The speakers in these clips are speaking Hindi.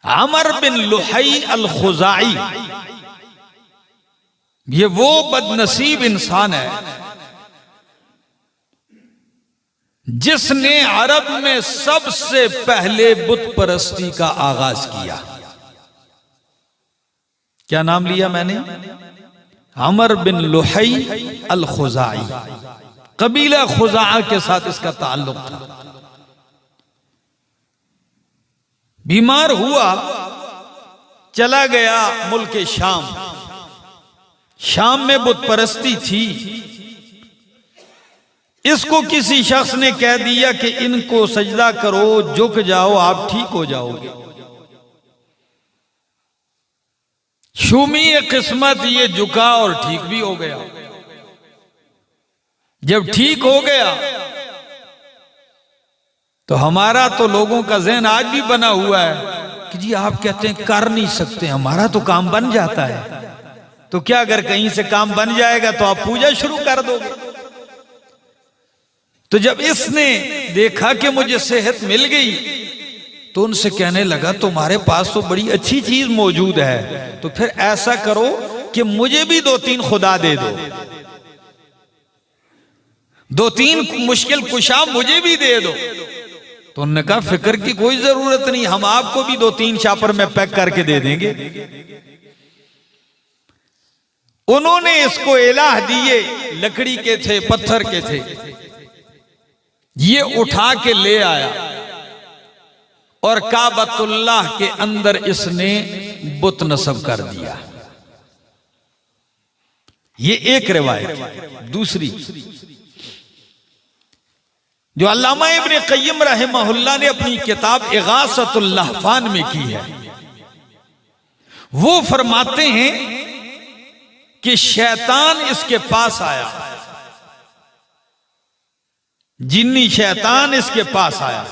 अमर बिन लुहई अल खुजाई, ये वो बदनसीब इंसान है जिसने अरब में सबसे पहले बुत परस्ती का आगाज किया। क्या नाम लिया मैंने? अमर बिन लुहई अल खुजाई, कबीला खुजा के साथ इसका ताल्लुक था। बीमार हुआ, चला गया मुल्क शाम। शाम में बुत परस्ती थी। इसको किसी शख्स ने कह दिया कि इनको सजदा करो, झुक जाओ, आप ठीक हो जाओगे। शूमी किस्मत, ये झुका और ठीक भी हो गया। जब ठीक हो गया तो हमारा तो लोगों का ज़हन आज भी बना हुआ है कि जी आप कहते हैं कर नहीं सकते, हमारा तो काम बन जाता है। तो क्या अगर कहीं से काम बन जाएगा तो आप पूजा शुरू कर दोगे? तो जब इसने देखा कि मुझे सेहत मिल गई तो उनसे कहने लगा तुम्हारे पास तो बड़ी अच्छी चीज मौजूद है, तो फिर ऐसा करो कि मुझे भी 2-3 खुदा दे दो, 2-3 मुश्किल कुशा मुझे भी दे दो। तो उन्होंने कहा फिक्र की कोई जरूरत नहीं, हम आपको भी 2-3 शापर में पैक करके दे देंगे। उन्होंने इसको इलाह दिए, लकड़ी के थे, पत्थर के थे। ये उठा के ले आया और काबतुल्लाह के अंदर इसने बुत नस्ब कर दिया। ये एक रिवायत। दूसरी जो अल्लामा इब्ने क़य्यिम रहमहुल्लाह ने अपनी किताब इग़ासतुल लहफ़ान में की है, वो फरमाते हैं कि शैतान इसके पास आया, जिन्नी शैतान इसके पास आया।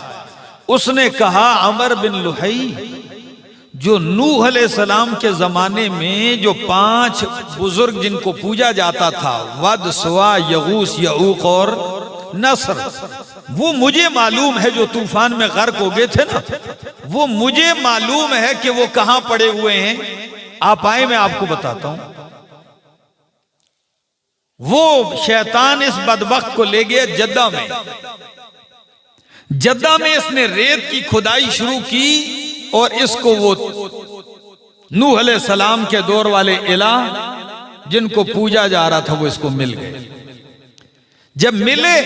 उसने कहा अमर बिन लुहई, जो नूह अलैहिस्सलाम के जमाने में जो 5 बुजुर्ग जिनको पूजा जाता था, वद, सुवा, यगूस, यऊक और नसर, वो मुझे मालूम है, जो तूफान में गर्क हो गए थे ना, वो मुझे मालूम है कि वो कहां पड़े हुए हैं। आप आए, मैं आपको बताता हूं। वो शैतान इस बदबख्त को ले गया जद्दा में। जद्दा में इसने रेत की खुदाई शुरू की और इसको वो नूह अलैहिस्सलाम के दौर वाले इलाह जिनको पूजा जा रहा था वो इसको मिल गए। जब मिले,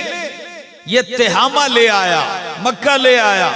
ये तिहामा ले आया, मक्का ले आया।